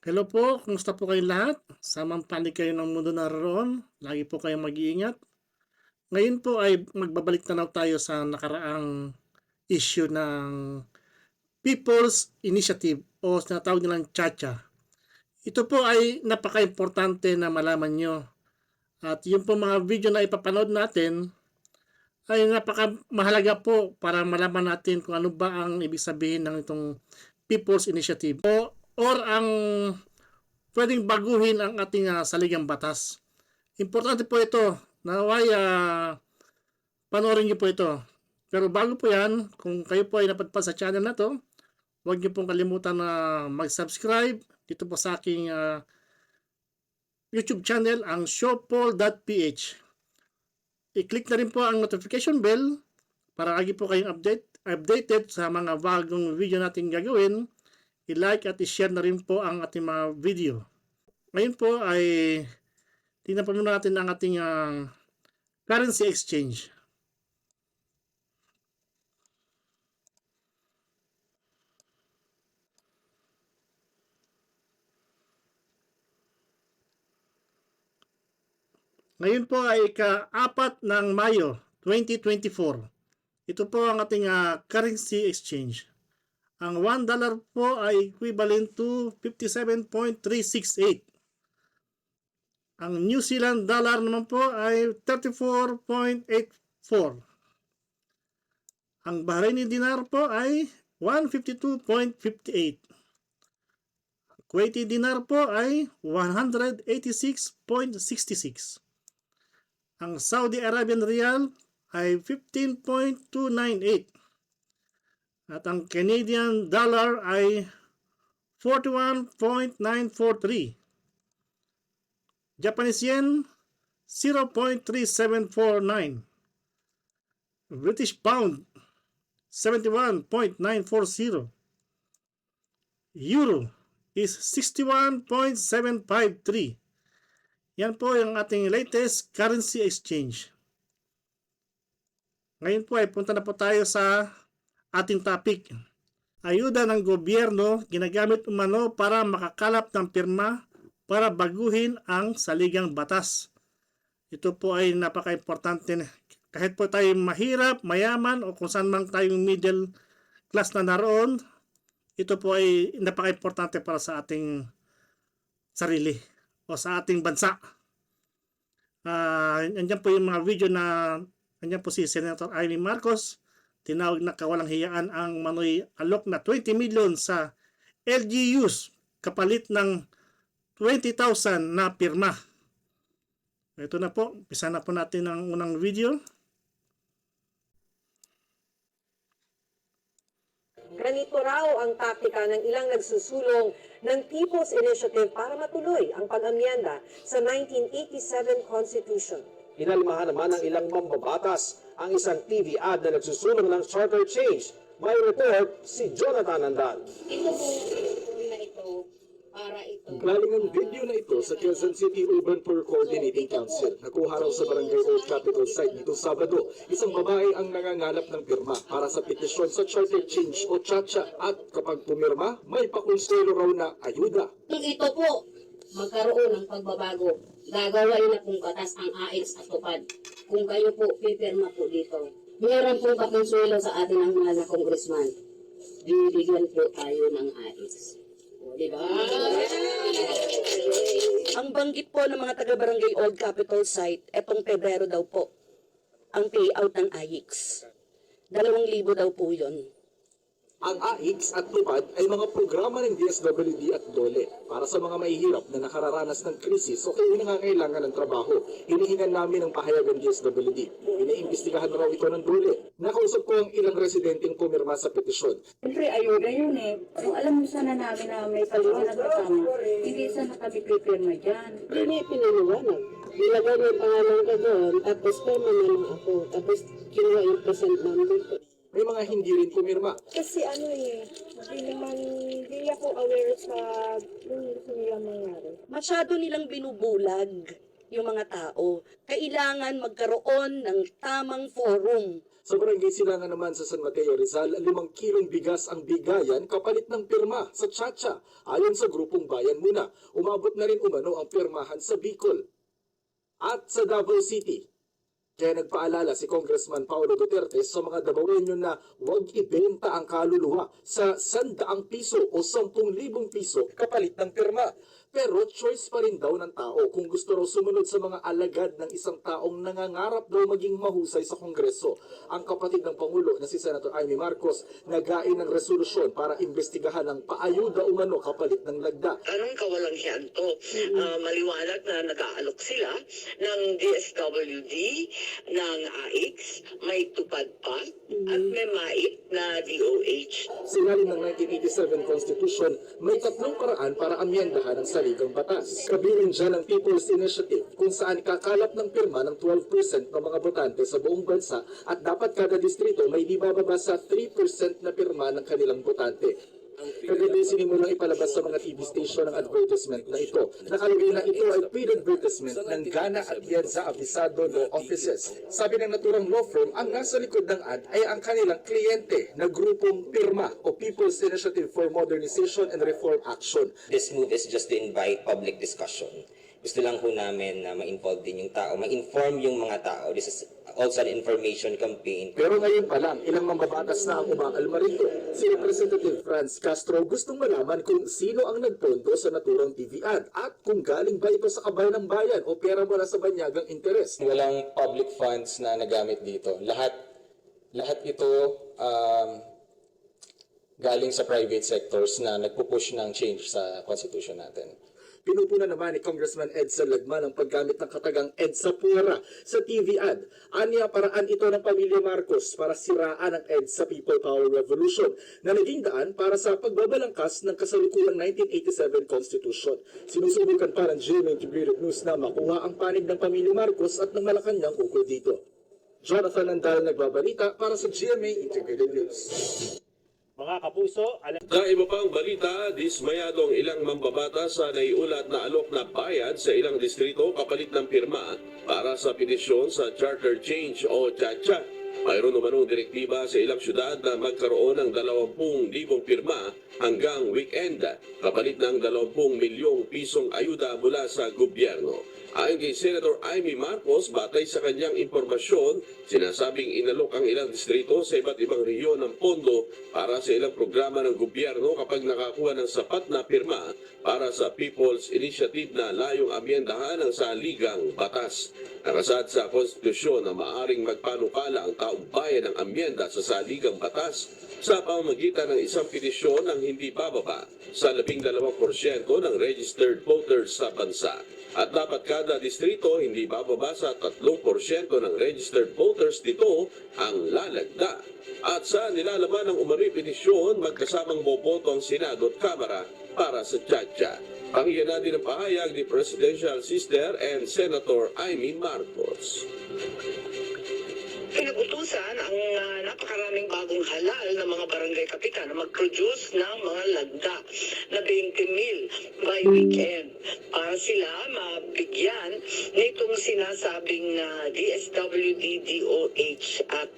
Hello po, kumusta po kayong lahat? Samang panig kayo ng mundo naroon. Lagi po kayong mag-iingat. Ngayon po ay magbabalik tanaw tayo sa nakaraang issue ng People's Initiative o tinatawag nilang Chacha. Ito po ay napaka-importante na malaman nyo. At yung po mga video na ipapanood natin ay napaka-mahalaga po para malaman natin kung ano ba ang ibig sabihin ng itong People's Initiative or ang pwedeng baguhin ang ating saligang batas. Importante po ito. Naway, panoorin niyo po ito. Pero bago po yan, kung kayo po ay napadpad sa channel na to, huwag niyo pong kalimutan na mag-subscribe dito po sa aking YouTube channel, ang showpaul.ph. I-click na rin po ang notification bell para lagi po kayong updated sa mga bagong video natin gagawin. I-like at i-share na rin po ang ating mga video. Ngayon po ay tingnan po muna natin ang ating currency exchange. Ngayon po ay ika-4 ng Mayo 2024. Ito po ang ating currency exchange. Ang $1 po ay equivalent to 57.368. Ang New Zealand dollar naman po ay 34.84. Ang Bahraini dinar po ay 152.58. Kuwaiti dinar po ay 186.66. Ang Saudi Arabian Riyal ay 15.298. At ang Canadian dollar ay 41.943. Japanese yen 0.3749. British pound 71.940. Euro is 61.753. Yan po yung ating latest currency exchange. Ngayon po ay punta na po tayo sa ating topic. Ayuda ng gobyerno ginagamit umano para makakalap ng pirma para baguhin ang saligang batas. Ito po ay napaka-importante. Kahit po tayo mahirap, mayaman o kung saan man tayong middle class na naroon, ito po ay napaka-importante para sa ating sarili o sa ating bansa. Nandiyan po yung mga video na nandiyan po si Senator Amy Marcos, tinawag na kawalang hiyaan ang manoy alok na 20 million sa LGUs kapalit ng 20,000 na pirma. Ito na po, umpisa na po natin ang unang video. Ganito raw ang taktika ng ilang nagsusulong ng People's Initiative para matuloy ang pag-amyenda sa 1987 Constitution. Inalmahan naman ng ilang mambabatas ang isang TV ad na nagsusulong ng charter change. May report si Jonathan Andal. Ito pong na ito para ito. Galing ang video na ito sa Quezon City Urban Poor Coordinating Council. Nakuha raw sa Barangay Old Capitol site nitong Sabado. Isang babae ang nangangalap ng pirma para sa petisyon sa charter change o chacha at kapag pumirma, may pakonsuelo raw na ayuda. Kung ito po, magkaroon ng pagbabago, gagawain na pong batas ang AIX at tupad. Kung kayo po, pipirma po dito. Meron pong pakonsuelo sa atin ang mahal na congressman. Bibigyan po tayo ng AIX. O, diba? Ang banggit po ng mga taga-barangay Old Capitol site, etong Pebrero daw po, ang payout ng AIX. 2,000 daw po yun. Ang AIX at Tupad ay mga programa ng DSWD at DOLE para sa mga mahihirap na nakararanas ng krisis o kayo nangangailangan ng trabaho. Hinihingan namin ang pahayag ng DSWD. Iniimbestigahan raw ito ng DOLE. Nakausap ko ang ilang residenteng pumirma sa petisyon. Siyempre, ayuda yun eh. Kung alam mo sana namin na may paliwanag kasama, hindi sana kami pipirma dyan. Hindi pinaliwanag. Nilagay mo yung pangalan ko doon, tapos permanent ako. Tapos kinuha yung present number ko. May mga hindi rin pumirma. Kasi hindi ako aware sa gusto nilang mangyari. Masyado nilang binubulag yung mga tao. Kailangan magkaroon ng tamang forum Sa barangay Silangan naman sa San Mateo, Rizal, 5 kilong bigas ang bigayan kapalit ng pirma sa Chacha. Ayon sa grupong Bayan Muna, umabot na rin umano ang pirmahan sa Bicol. At sa Davao City, kaya nagpaalala si Congressman Paulo Duterte sa mga Davaoenyo na huwag ibenta ang kaluluwa sa 100 piso o 10,000 piso kapalit ng pirma. Pero choice pa rin daw ng tao kung gusto raw sumunod sa mga alagad ng isang taong nangangarap daw maging mahusay sa Kongreso. Ang kapatid ng Pangulo na si Senator Amy Marcos nagain ng resolusyon para imbestigahan ang paayuda umano kapalit ng lagda. Anong kawalanghyan to? Maliwanag na nag-aalok sila ng DSWD, ng AIX, may tupad pa, at may MAIC na DOH. Sinalin ng 1987 Constitution, may 3 paraan para amyendahan ang saligang batas. Kabilang dyan ang People's Initiative kung saan kakalap ng pirma ng 12% ng mga botante sa buong bansa at dapat kada distrito may di bababa sa 3% na pirma ng kanilang botante. Kagabi sinimulang ipalabas sa mga TV station ang advertisement na ito. Nakalagay na ito ay paid advertisement ng Gana at Yedza Avisado Law Offices. Sabi ng naturang law firm, ang nasa likod ng ad ay ang kanilang kliyente na grupong PIRMA o People's Initiative for Modernization and Reform Action. This move is just to invite public discussion. Gusto lang ho namin na ma-involve din yung tao, ma-inform yung mga tao. This is also an information campaign. Pero ngayon pa lang, ilang mambabatas na ang umaalma rito. Si Representative Franz Castro gustong malaman kung sino ang nagpondo sa naturang TV ad at kung galing ba ito sa kabay ng bayan o pera mula sa banyagang interes. Walang public funds na nagamit dito. Lahat ito galing sa private sectors na nagpupush ng change sa constitution natin. Pinupuna naman ni Congressman Edsa Lagman ang paggamit ng katagang EDSA Pura sa TV ad. Aniya paraan ito ng pamilya Marcos para siraan ang EDSA People Power Revolution na naging daan para sa pagbabalangkas ng kasalukuyang 1987 Constitution. Sinusubukan pa ng GMA Integrated News na makuha ang panig ng pamilya Marcos at ng Malacanang ukol dito. Jonathan Andal nagbabalita para sa GMA Integrated News. Mga kapuso, Sa iba pang balita, dismayadong ilang mambabatas sa naiulat na alok na bayad sa ilang distrito kapalit ng pirma para sa petisyon sa Charter Change o Chacha. Mayroon umanong direktiba sa ilang syudad na magkaroon ng 20,000 pirma hanggang weekend kapalit ng 20 milyong pisong ayuda mula sa gobyerno. Ayon kay Senator Amy Marcos, batay sa kanyang impormasyon, sinasabing inalok ang ilang distrito sa iba't ibang rehiyon ng pondo para sa ilang programa ng gobyerno kapag nakakuha ng sapat na pirma para sa People's Initiative na layong amyendahan ng saligang batas. Nakasad sa konstitusyon na maaring magpanukala ang taong bayan ng amyenda sa saligang batas sa pamamagitan ng isang petisyon ng hindi bababa sa 12% ng registered voters sa bansa. At dapat kada distrito hindi bababa sa 3% ng registered voters dito ang lalagda. At sa nilalaman ng umano'y petisyon, magkasamang boboto ang Senado at Kamara para sa Chacha. Pakinggan natin ang pahayag ni Presidential Sister and Senator Amy Marcos. Pinag-utusan ang napakaraming bagong halal na mga barangay kapitan na mag-produce ng mga lagda na 20,000 by weekend para sila mabigyan nitong sinasabing DSWD, DOH at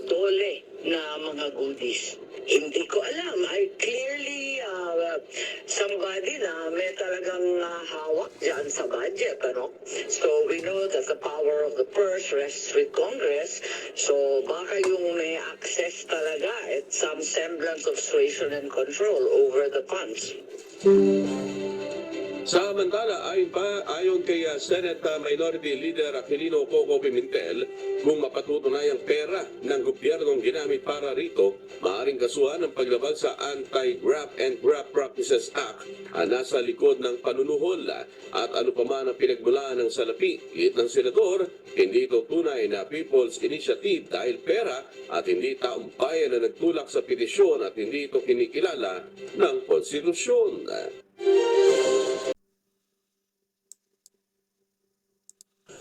DOLE na mga goodies. Hindi ko alam. I clearly somebody na may talagang hawak dyan sa budget. Ano? So we know that the power of the purse rests with Congress. So baka yung may access talaga at some semblance of suasion and control over the funds. Samantala, ayon kay Senate Minority Leader Aquilino Coco Pimentel, kung mapatutunay ang pera ng gobyernong ginamit para rito, maaaring kasuhan ng paglabag sa Anti-Graft and Graft Practices Act ang nasa likod ng panunuhol at ano pa man ang pinagmulaan ng salapi. Git ng senador, hindi ito tunay na People's Initiative dahil pera at hindi taong bayan na nagtulak sa petisyon at hindi ito kinikilala ng konstitusyon.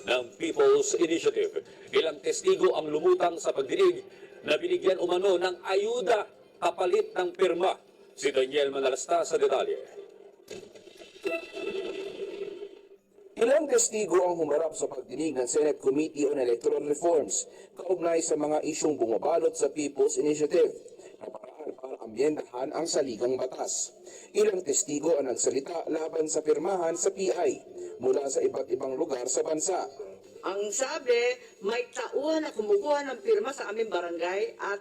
Ng People's Initiative. Ilang testigo ang lumutang sa pagdinig na binigyan umano ng ayuda kapalit ng pirma. Si Daniel Manalasta sa detalye. Ilang testigo ang humarap sa pagdinig ng Senate Committee on Electoral Reforms kaugnay sa mga isyong bumabalot sa People's Initiative na paraan para amyendahan ang saligang batas. Ilang testigo ang nagsalita laban sa pirmahan sa PI mula sa iba't ibang lugar sa bansa. Ang sabi, may tauhan na kumukuha ng pirma sa aming barangay at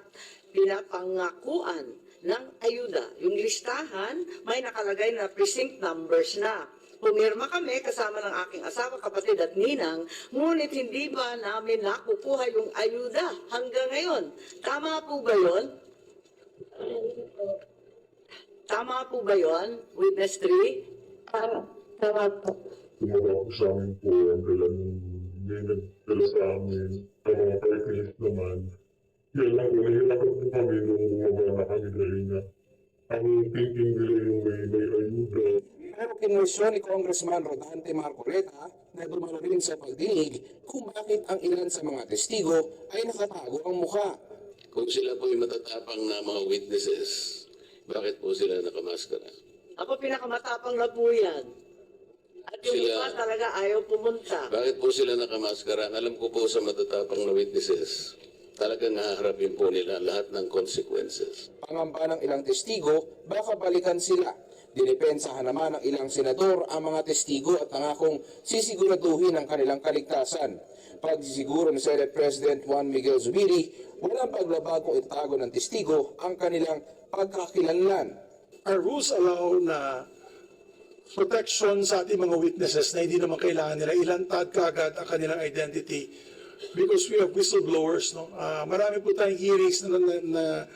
pinapangakuan ng ayuda. Yung listahan, may nakalagay na precinct numbers na. Pumirma kami kasama ng aking asawa, kapatid at ninang, ngunit hindi ba namin nakukuha yung ayuda hanggang ngayon? Tama po ba yun? Tama po ba yun, Witness 3? Tama po. Tumawag sa amin po ang kailan may nagdala sa amin sa mga partners naman. Yan lang po, nahirapan po kami nung bumaba na kami dahil nga ang thinking nila yung may ayuda. Pero kinwestiyon ni Congressman Rodante Marcoleta na dumalo rin sa pagdinig kung bakit ang ilan sa mga testigo ay nakatago ang mukha. Kung sila po yung matatapang na mga witnesses, bakit po sila nakamaskara? Ako pinakamatapang na po yan. At yung iba talaga ayaw pumunta. Bakit po sila nakamaskara? Alam ko po sa matatapang na witnesses, talagang haharapin po nila lahat ng consequences. Pangamba ng ilang testigo, baka balikan sila. Dinipensahan naman ng ilang senador ang mga testigo at nangakong sisiguraduhin ang kanilang kaligtasan. Pagsisiguro ni Senate President Juan Miguel Zubiri, walang paglabagong itago ng testigo ang kanilang pagkakilanlan. Our rules allow na protection sa ating mga witnesses na hindi naman kailangan nila ilantad kaagad ang kanilang identity because we have whistleblowers. No? Marami po tayong hearings na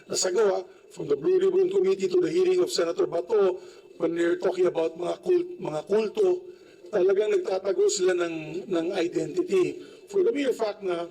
nasagawa from the Blue Ribbon Committee to the hearing of Senator Bato when they're talking about mga kulto. Talagang nagtatago sila ng identity. For the mere fact na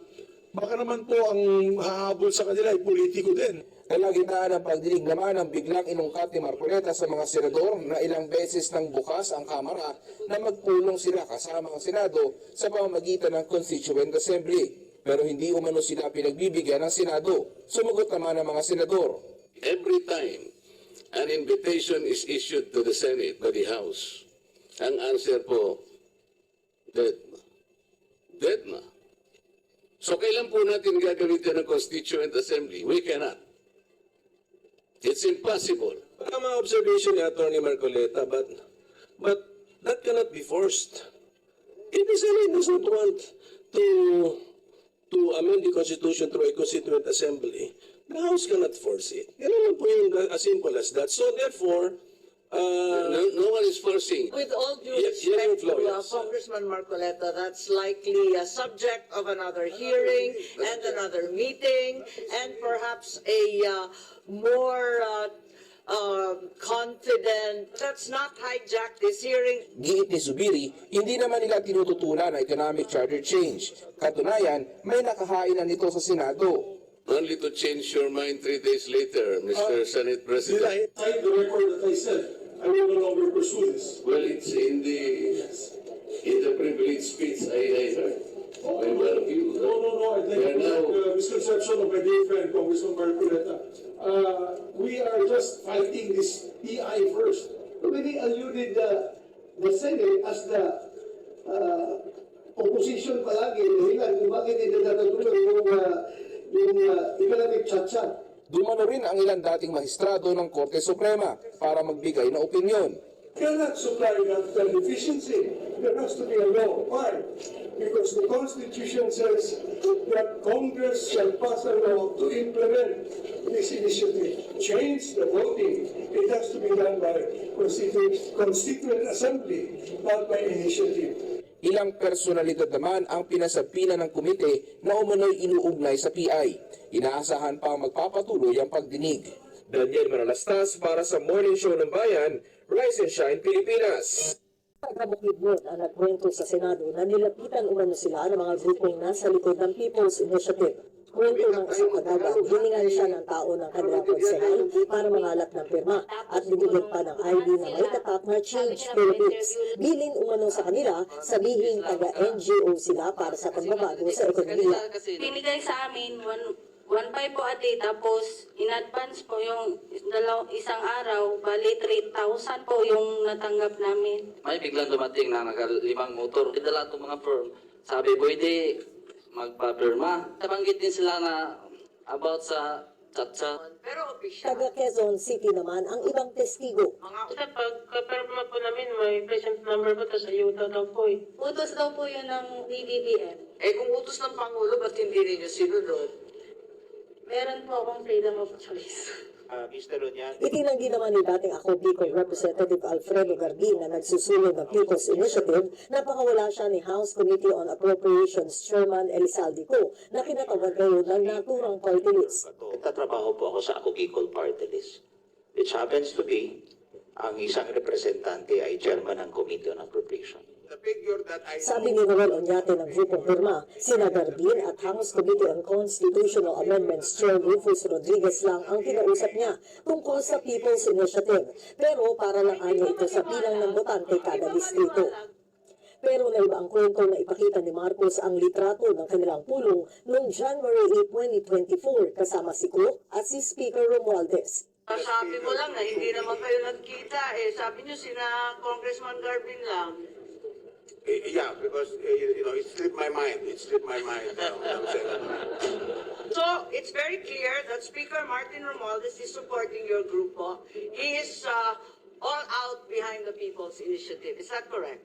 baka naman po ang hahabol sa kanila ay politiko din. Kalagitaan ng pagdinig naman ang biglang inungkat ni Marcoleta sa mga senador na ilang beses nang bukas ang Kamara na magpulong sila kasama ang Senado sa pamamagitan ng Constituent Assembly. Pero hindi umano sila pinagbibigyan ng Senado. Sumagot naman ang mga senador. Every time an invitation is issued to the Senate by the House, ang answer po, dead na. Dead na. So kailan po natin gagamitin ng Constituent Assembly? We cannot. It's impossible. Tama observation ni Atty. Marcoleta, but that cannot be forced. If the Senate does not want to amend the Constitution through a Constituent Assembly, the House cannot force it. Yan naman po yung as simple as that. So therefore, no one is forcing. With all due respect to Congressman Marcoleta, that's likely a subject of another hearing and another meeting and perhaps a more confident. Let's not hijack this hearing. Giit ni Zubiri, hindi naman nila tinututulan ang economic charter change. Katunayan, may nakahain na nito sa Senado. Only to change your mind 3 days later, Mr. Senate President. Did I the record that I said I will no longer pursue this? Well, it's in the privilege speech I heard. By one of you. No, I think the misconception of my dear friend, Congressman Marcoleta. We are just fighting this PI first. when he alluded the Senate as the opposition palagi, dahilan kung bakit hindi natutuloy yung economic chat-chat. Dumano rin ang ilang dating maestrado ng Korte Suprema para magbigay ng opinyon. Cannot supply capital deficiency. There has to be a law. Why? Because the Constitution says that Congress shall pass a law to implement this initiative. Change the voting. It has to be done by Constituent Assembly, not by initiative. Ilang personalidad naman ang pinasapinan ng komite na umano'y inuugnay sa PI. Inaasahan pa magpapatuloy ang pagdinig. Daniel Manalastas para sa Morning Show ng Bayan, Rise and Shine Pilipinas. Bukidnon ang nagkwento sa Senado na nilapitan umano sila ng mga grupong nasa likod ng People's Initiative. Kwento ng isang kadaga, hiningan siya ng tao ng kanilang konsehal para mangalap ng pirma at binigyan pa ng ID na may tatak na Change Philippines. Bilin umano sa kanila, sabihin taga-NGO sila para sa pagbabago sa ekonomiya. Binigay sa amin 1.5 po ate, tapos in advance po yung isang araw, bali 3,000 po yung natanggap namin. May biglang dumating na nagalimang motor. Kidala itong mga firm. Sabi, pwede magpa-firma. Nabanggit din sila na about sa chat-chat. Taga Quezon City naman ang ibang testigo. Sa pagka-perma po namin, may patient number po, tapos ayuda daw po eh. Utos daw po yun ng PBBM. Eh kung utos ng Pangulo, ba't hindi ninyo sinunod? Meron po akong freedom of choice. Mr. Lunyan. Itinanggi naman ni dating ako Bicol Representative Alfredo Garbin na nagsusulong ng People's Initiative na pakawala siya ni House Committee on Appropriations Chairman Elizalde Co na kinatawag ngayon ng naturang party list. Nagtatrabaho po ako sa Ako Bicol Party List, which happens to be ang isang representante ay chairman ng Committee on Appropriation. Sabi ni Noel Oñate ng Grupong Pirma, sina Garbin at House Committee on Constitutional Amendments Chair Rufus Rodriguez lang ang kinausap niya tungkol sa People's Initiative. Pero para lang anya ito sa bilang ng botante kada distrito. Pero naiba ang kwento na ipakita ni Marcos ang litrato ng kanilang pulong noong January 8, 2024 kasama si Cook at si Speaker Romualdez. Sabi mo lang na hindi naman kayo nagkita eh. Sabi niyo sina Congressman Garbin lang. Yeah, because, it slipped my mind. So, it's very clear that Speaker Martin Romualdez is supporting your group. He is all out behind the People's Initiative. Is that correct?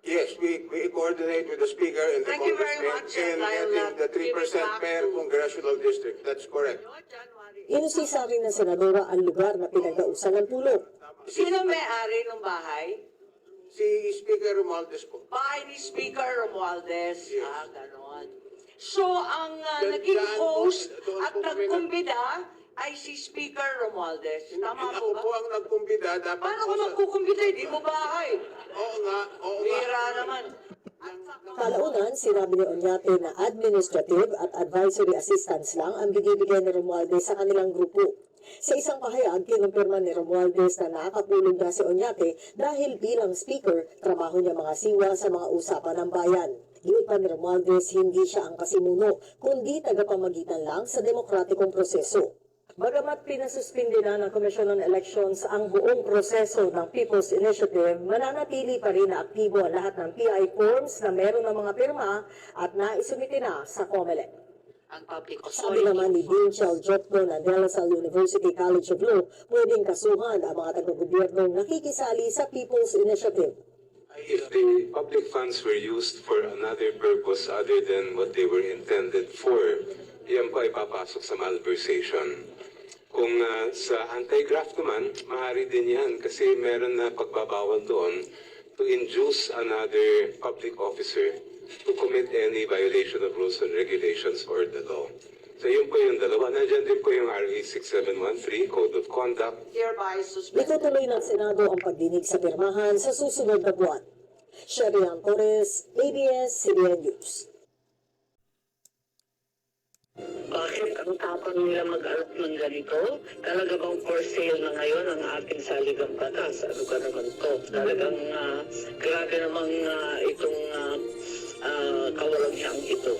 Yes, we coordinate with the Speaker and the Thank you very Congressman much, in getting the 3% per congressional district. That's correct. Inusisa rin ng senadora ang lugar na pinagdausan ng pulong. Sino may-ari ng bahay? Si Speaker Romualdez po. Bahay ni Speaker Romualdez. Yes. Ganon. So, ang naging host at nagkumbida ay si Speaker Romualdez. Tama Ako po po ba? ang nagkumbida. Dapat Paano po ko magkukumbida? Hindi mo bahay. Oo nga. Bira naman. Kalaunan, sinabi ni Oñate na administrative at advisory assistance lang ang binibigay ni Romualdez sa kanilang grupo. Sa isang pahayag, kinumpirma ni Romualdez na nakakatulong na si Oñate dahil bilang speaker, trabaho niya mga siwa sa mga usapan ng bayan. Giit pa ni Romualdez, hindi siya ang kasimuno, kundi tagapamagitan lang sa demokratikong proseso. Bagamat pinasuspindi na ng Commission on Elections ang buong proseso ng People's Initiative, mananatili pa rin na aktibo ang lahat ng PI forms na meron ng mga pirma at naisumiti na sa COMELEC. Ang public Sabi naman ni Dean Chel Jokno ng De La Salle University College of Law, pwedeng kasuhan ang mga taga-gobyernong nakikisali sa People's Initiative. If the public funds were used for another purpose other than what they were intended for, yan po ay papasok sa malversation. Kung sa anti-graft naman, maaari din yan kasi meron na pagbabawal doon to induce another public officer to commit any violation of rules and regulations or the law. So yun po yung dalawa. Nandiyan din po yung RA 6713, Code of Conduct. Hereby suspended. Itutuloy ng Senado ang pagdinig sa pirmahan sa susunod na buwan. Sherian Torres, ABS-CBN News. Bakit ang tapang nila mag-alok ng ganito? Talaga bang for sale na ngayon ang ating saligang batas? Ano ka naman to? Talagang grabe namang itong kawalang siyang ito.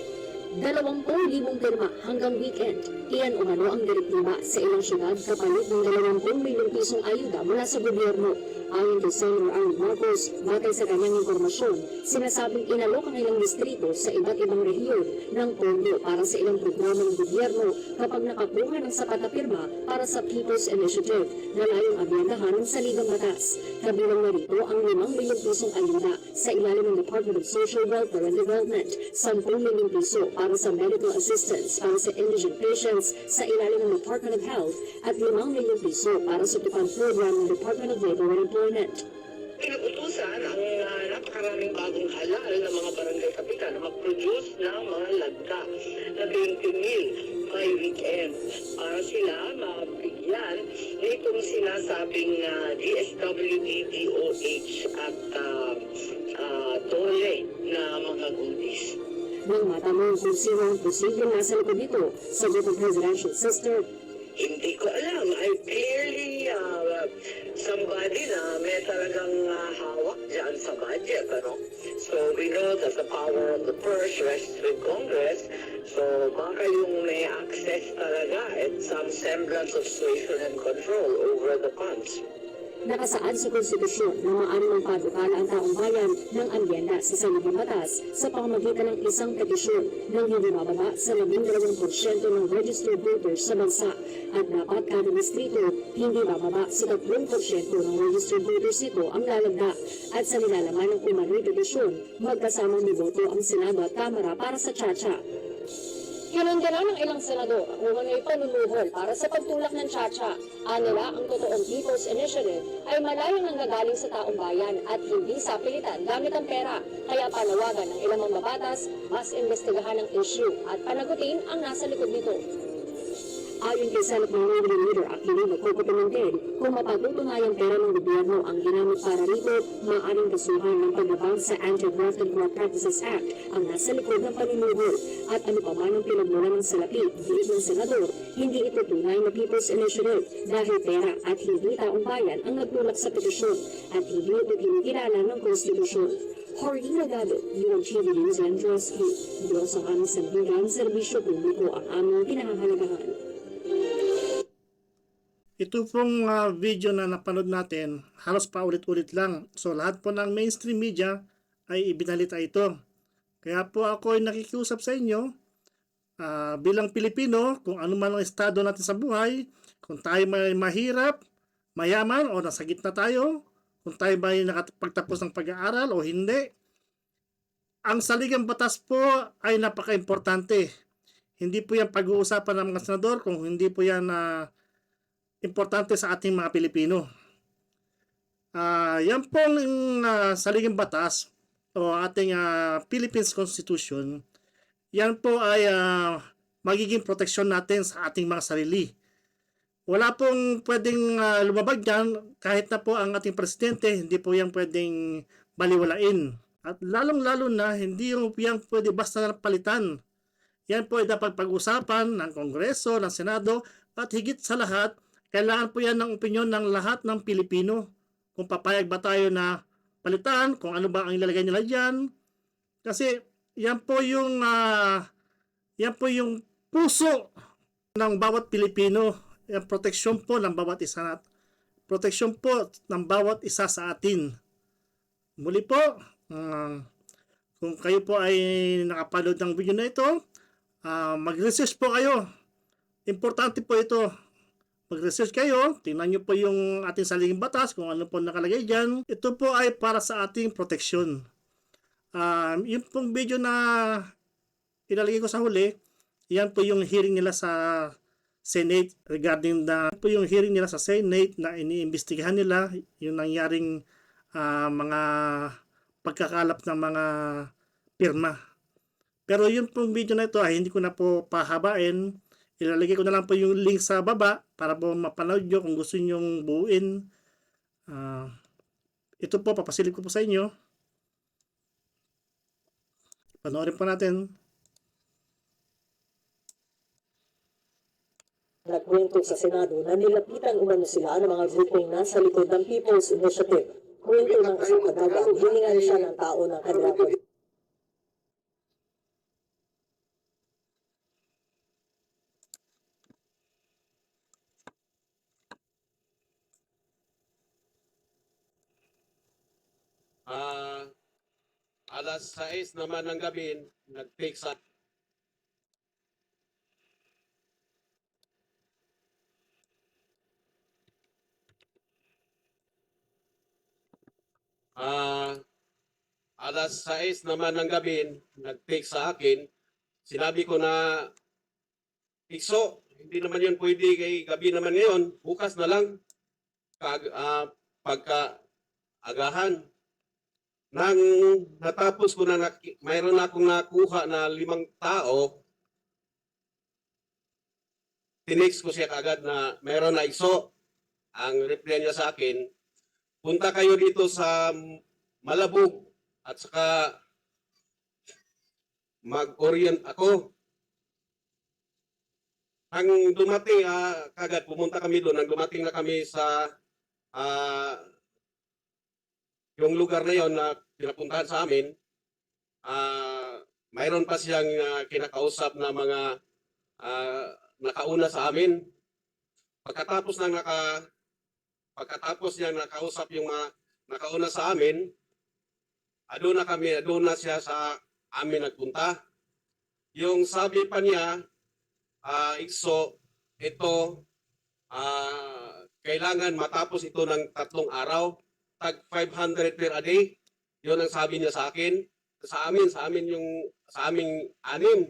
20,000 pirma hanggang weekend. Iyan umano ang direktiba sa ilang syudad kapalit ng 20 milyong pisong ayuda mula sa gobyerno. Ayon kay Senator Arnie Marcos, batay sa kanyang impormasyon, sinasabing inalok ang ilang distrito sa iba't ibang rehiyon ng pondo para sa ilang programa ng gobyerno kapag nakakuha ng sapat na pirma para sa People's Initiative na layong abyandahan ng saligang batas. Kabilang na rito ang 5 milyong pisong ayuda sa ilalim ng Department of Social Welfare and Development, 10 milyong piso para sa medical assistance para sa indigent patients sa ilalim ng Department of Health at 5 milyong piso para sa tupad program ng Department of Labor and Employment. Pinuutusan ang napakaraming bagong halal ng mga barangay kapitan na mag-produce ng mga lagda na 20,000 by weekend para sila mabigyan nitong sinasabing DSWD, DOH at DOLE na mga goodies. Nang matanong kung sino ang posibleng nasa likod nito, sagot ng presidential sister, Hindi ko alam. I clearly somebody na may talagang hawak dyan sa budget, ano? So we know that the power of the purse rests with Congress. So baka yung may access talaga at some semblance of suasion and control over the funds. Nakasaad sa konstitusyon na maaaring magpadukala ang taong bayan ng amyenda sa saligang batas sa pamamagitan ng isang petisyon ng hindi bababa sa 12% ng registered voters sa bansa at dapat kada distrito hindi bababa sa 3% ng registered voters nito ang lalagda at sa nilalaman ng umano'y petisyon magkasamang niboto ang Senado at Kamara para sa tsa-tsa. Kinundala ng ilang senador ang umano'y panunuhol para sa pagtulak ng tsa-tsa. Anila ang totoong People's Initiative ay malayong nanggagaling sa taong bayan at hindi sa pilitan gamit ang pera. Kaya panawagan ng ilang mambabatas, mas investigahan ang issue at panagutin ang nasa likod nito. Ayon kay Senate Minority Leader Aquilino Coco Pimentel, kung mapatutunayang pera ng gobyerno ang ginamit para rito, maaaring kasuhan ng paglabag sa Anti-Graft and Corrupt Practices Act ang nasa likod ng paninuhol at ano pa man ang pinagmula ng salapi bilis ng senador, hindi ito tunay na People's Initiative dahil pera at hindi taong bayan ang nagtulak sa petisyon at hindi ito kinikilala ng konstitusyon. Jorge Ragado, UNTV News and Rescue. Diyos ang aming sandigan, serbisyo publiko ang aming pinahahalagahan. Ito pong video na napanood natin, halos paulit-ulit lang. So lahat po ng mainstream media ay ibinalita ito. Kaya po ako ay nakikiusap sa inyo bilang Pilipino, kung ano man ang estado natin sa buhay, kung tayo may mahirap, mayaman o nasa gitna tayo, kung tayo ba ay nakapagtapos ng pag-aaral o hindi. Ang saligang batas po ay napaka-importante. Hindi po yan pag-uusapan ng mga senador, kung hindi po yan importante sa ating mga Pilipino. Yan pong saligang batas o ating Philippines Constitution, yan po ay magiging proteksyon natin sa ating mga sarili. Wala pong pwedeng lumabag dyan, kahit na po ang ating presidente, hindi po yan pwedeng baliwalain. At lalong-lalo na, hindi yan pwede basta palitan. Yan po ay dapat pag-usapan ng Kongreso, ng Senado, at higit sa lahat, kailangan po yan ng opinyon ng lahat ng Pilipino. Kung papayag ba tayo na palitan, kung ano ba ang ilalagay nila dyan. Kasi yan po yung puso ng bawat Pilipino. Yung proteksyon po ng bawat isa. Proteksyon po ng bawat isa sa atin. Muli po, kung kayo po ay nakapanood ng video na ito, mag-research po kayo. Importante po ito. Mag-research kayo, tingnan nyo po yung ating saligang batas, kung ano po nakalagay dyan. Ito po ay para sa ating proteksyon. Yung pong video na ilalagay ko sa huli, yan po yung hearing nila sa Senate regarding po yung hearing nila sa Senate na iniimbestigahan nila yung nangyaring mga pagkakalap ng mga pirma. Pero yung pong video na ito ay hindi ko na po pahabain. Ilalagay ko na lang po yung link sa baba para po mapanood nyo kung gusto nyo buuin. Ito po, papasilip ko po sa inyo. Panoorin po natin. Nagkwento sa Senado na nilapitan umano sila ng mga grupong nasa likod ng People's Initiative. Kwento ng isang kadagang, hiningan siya ng tao ng kanilang Alas 6 naman ng gabi, nag-take sa alas 6 naman ng gabi, nag-take sa akin. Sinabi ko na, Ikso, hindi naman yun pwede kay gabi naman ngayon. Bukas na lang, pagka-agahan. Nang natapos ko na, mayroon na akong nakuha na 5 tao, tinext ko siya kagad na mayroon na Ikso. Ang reply niya sa akin, punta kayo dito sa Malabog at saka mag-orient ako. Ang dumating, kagad pumunta kami doon. Nang dumating na kami sa yung lugar na yon na pinapuntahan sa amin, mayroon pa siyang kinakausap na mga nakauna sa amin. Pagkatapos niya nakausap yung mga nakauna sa amin, doon na siya sa amin nagpunta. Yung sabi pa niya, Ikso, ito, kailangan matapos ito ng 3 araw, tag 500 per a day. Yun ang sabi niya sa akin. Sa aming anim.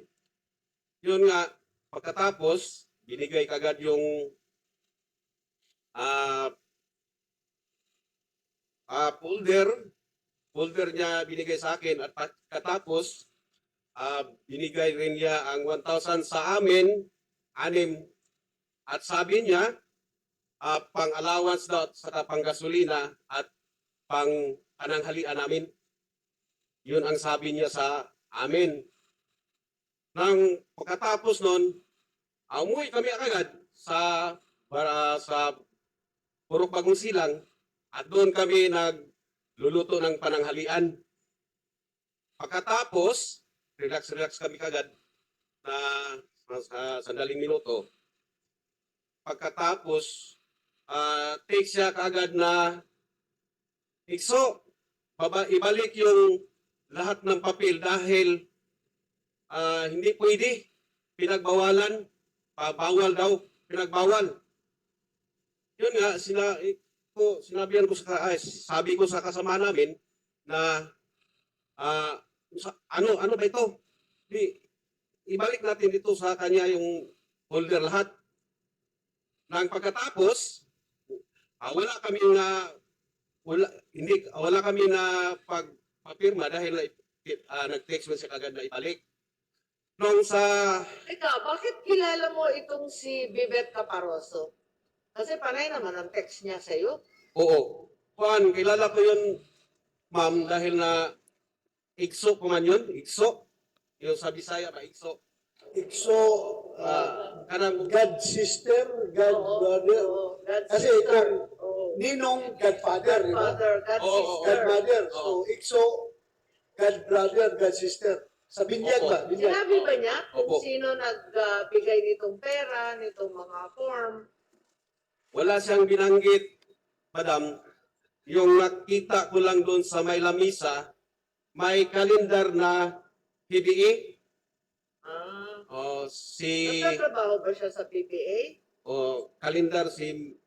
Yun nga, pagkatapos, binigay kagad yung folder niya binigay sa akin at pagkatapos, binigay rin niya ang 1,000 sa amin, 6. At sabi niya, pang allowance daw sa pang gasolina at pang pananghalian namin. Yun ang sabi niya sa amin. Nang pagkatapos nun, umuwi kami agad sa Purok Bagong Silang at doon kami nagluluto ng pananghalian. Pagkatapos, relax kami kagad na sandaling minuto. Pagkatapos, take siya kagad na Ikso, ibalik yung lahat ng papel dahil hindi pwede, pinagbawalan, bawal daw, pinagbawal. Yun nga, sinabihan ko sabi ko sa kasama namin na ano ba ito? Ibalik natin dito sa kanya yung folder lahat. Nang pagkatapos, wala kami na pagpapirma dahil nag-text mo siya kagad na ibalik. Nung sa... Ikaw, bakit kilala mo itong si Bibet Caparoso? Kasi panay naman ang text niya sa iyo. Oo. Kilala ko yun, ma'am, dahil na Ikso ko man yun, Ikso. Yung sa Bisaya ba, Ikso. Ikso, God sister, God brother. Kasi itong Ninong Godfather, di ba? Godmother. So, Ikso, God brother, God sister. Sa binyag ba? Binyag. Sinabi ba niya kung sino nagbigay nitong pera, nitong mga form? Wala siyang binanggit, madam. Yung nakita ko lang doon sa may lamisa, may kalendar na PBA. Nagtatrabaho ba siya sa PBA? Kalendar si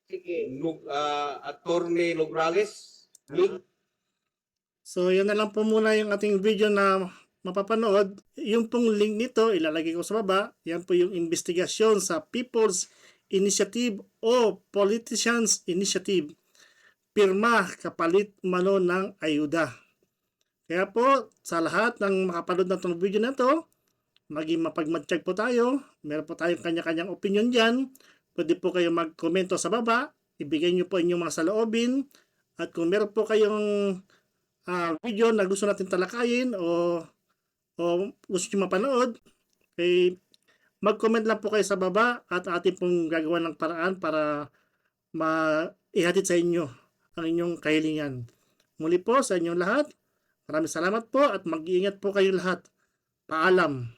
Sige. Attorney Nograles. So, yan na lang po muna yung ating video na mapapanood. Yung pong link nito, ilalagay ko sa baba. Yan po yung investigasyon sa People's Initiative o Politicians Initiative. Pirma kapalit mano ng ayuda. Kaya po, sa lahat ng makapanood na itong video na ito, maging mapagmatsyag po tayo. Meron po tayong kanya-kanyang opinion dyan. Pwede po kayo mag-komento sa baba. Ibigay nyo po inyong mga saloobin. At kung meron po kayong video na gusto natin talakayin o gusto nyo mapanood, mag-comment lang po kayo sa baba at atin pong gagawa ng paraan para ihatid sa inyo ang inyong kahilingan. Muli po sa inyong lahat, maraming salamat po at mag-iingat po kayo lahat. Paalam.